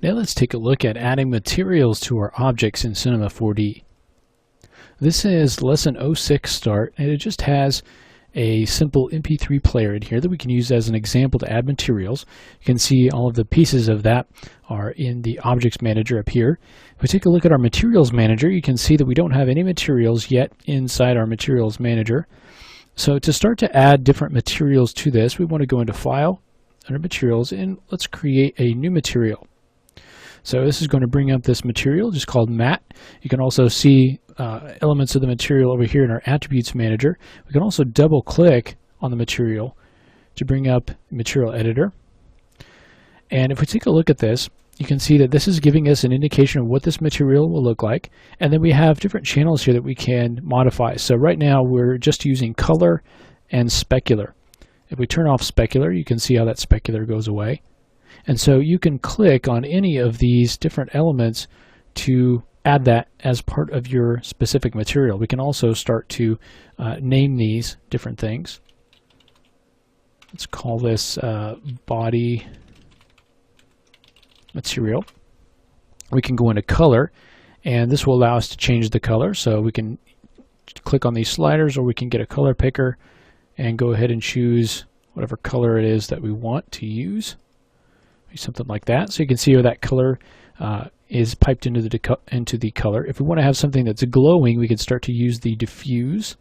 Now let's take a look at adding materials to our objects in Cinema 4D. This is Lesson 06 Start, and it just has a simple MP3 player in here that we can use as an example to add materials. You can see all of the pieces of that are in the Objects Manager up here. If we take a look at our Materials Manager, you can see that we don't have any materials yet inside our Materials Manager. So to start to add different materials to this, we want to go into File, under Materials, and let's create a new material. So this is going to bring up this material just called Matte. You can also see elements of the material over here in our Attributes Manager. We can also double click on the material to bring up Material Editor. And if we take a look at this, you can see that this is giving us an indication of what this material will look like. And then we have different channels here that we can modify. So right now we're just using color and specular. If we turn off specular, you can see how that specular goes away. And so you can click on any of these different elements to add that as part of your specific material. We can also start to name these different things. Let's call this body material. We can go into color, and this will allow us to change the color. So we can click on these sliders, or we can get a color picker and go ahead and choose whatever color it is that we want to use. Something like that. So you can see where that color is piped into the color. If we want to have something that's glowing, we can start to use the diffuse.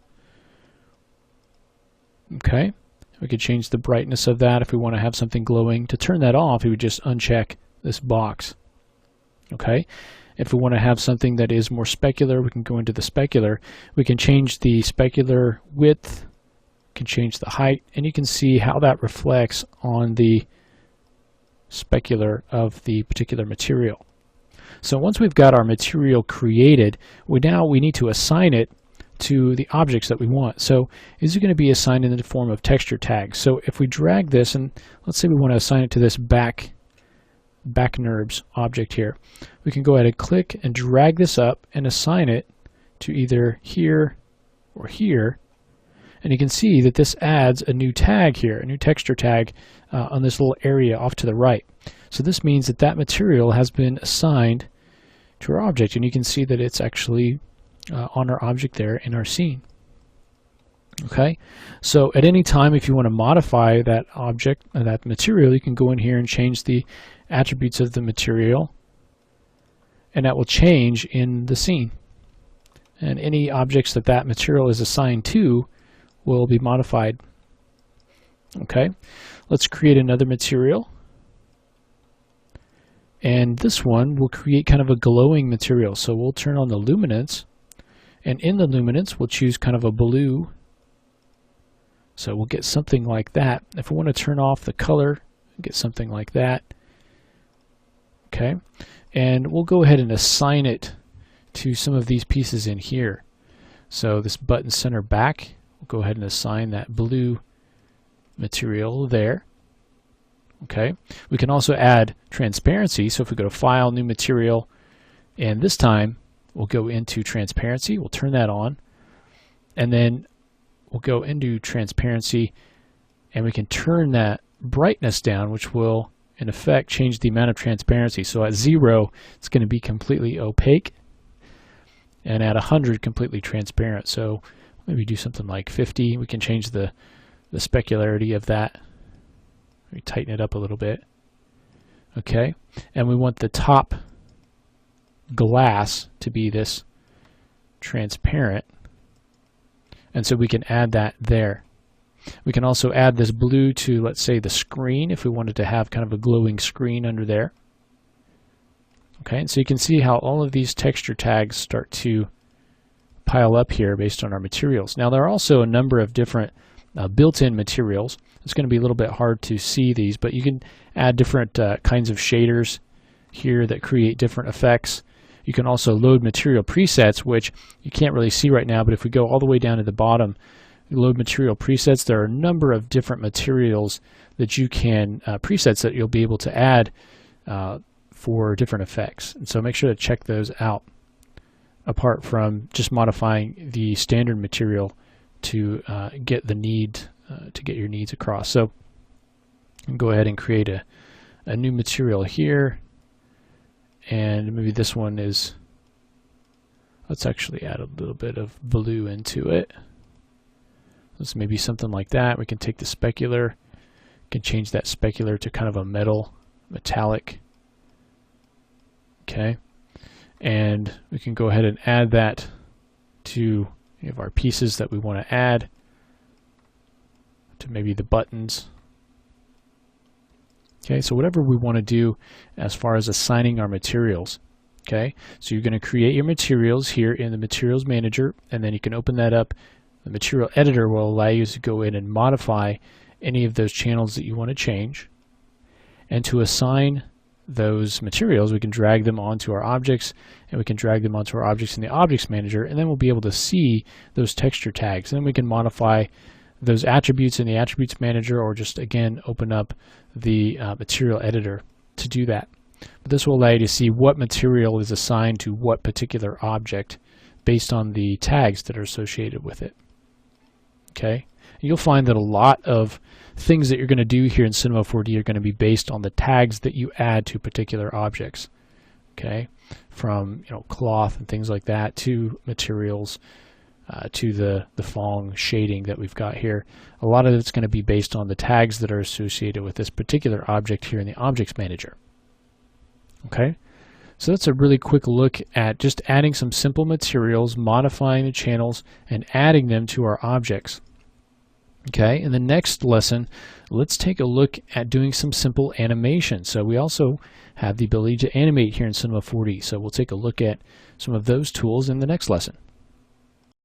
Okay, we could change the brightness of that if we want to have something glowing. To turn that off, we would just uncheck this box. Okay, if we want to have something that is more specular, we can go into the specular. We can change the specular width, can change the height, and you can see how that reflects on the specular of the particular material. So once we've got our material created, we need to assign it to the objects that we want. So is it going to be assigned in the form of texture tags? So if we drag this, and let's say we want to assign it to this back NURBS object here, we can go ahead and click and drag this up and assign it to either here or here. And you can see that this adds a new tag here, a new texture tag on this little area off to the right. So this means that that material has been assigned to our object, and you can see that it's actually on our object there in our scene. Okay, so at any time if you want to modify that object, that material, you can go in here and change the attributes of the material, and that will change in the scene. And any objects that that material is assigned to will be modified. Okay, let's create another material, and this one will create kind of a glowing material. So we'll turn on the luminance, and in the luminance we'll choose kind of a blue, so we'll get something like that. If we want to turn off the color, get something like that. Okay, and we'll go ahead and assign it to some of these pieces in here. So this button center back, we'll go ahead and assign that blue material there. Okay, we can also add transparency. So if we go to File, New Material, and this time we'll go into Transparency, we'll turn that on, and then we'll go into Transparency, and we can turn that brightness down, which will in effect change the amount of transparency. So at 0 it's going to be completely opaque, and at 100 completely transparent. So maybe do something like 50. We can change the specularity of that. We tighten it up a little bit. Okay, and we want the top glass to be this transparent, and so we can add that there. We can also add this blue to, let's say, the screen if we wanted to have kind of a glowing screen under there. Okay, and so you can see how all of these texture tags start to pile up here based on our materials. Now there are also a number of different built-in materials. It's going to be a little bit hard to see these, but you can add different kinds of shaders here that create different effects. You can also load material presets, which you can't really see right now, but if we go all the way down to the bottom, load material presets, there are a number of different materials that you can, presets that you'll be able to add for different effects. And so make sure to check those out, apart from just modifying the standard material to get the need to get your needs across. So go ahead and create a new material here, and maybe this one is, let's actually add a little bit of blue into it. Let's maybe something like that. We can take the specular, can change that specular to kind of a metallic. Okay, and we can go ahead and add that to any of our pieces that we want to add, to maybe the buttons. Okay, so whatever we want to do as far as assigning our materials. Okay, so you're going to create your materials here in the Materials Manager, and then you can open that up. The Material Editor will allow you to go in and modify any of those channels that you want to change. And to assign those materials, we can drag them onto our objects, and we can drag them onto our objects in the Objects Manager, and then we'll be able to see those texture tags. And then we can modify those attributes in the Attributes Manager, or just again open up the Material Editor to do that. But this will allow you to see what material is assigned to what particular object based on the tags that are associated with it. Okay, and you'll find that a lot of things that you're going to do here in Cinema 4D are going to be based on the tags that you add to particular objects. Okay, from cloth and things like that to materials, to the Phong shading that we've got here. A lot of it's going to be based on the tags that are associated with this particular object here in the Objects Manager. Okay, so that's a really quick look at just adding some simple materials, modifying the channels, and adding them to our objects. Okay, in the next lesson, let's take a look at doing some simple animation. So we also have the ability to animate here in Cinema 4D. So we'll take a look at some of those tools in the next lesson.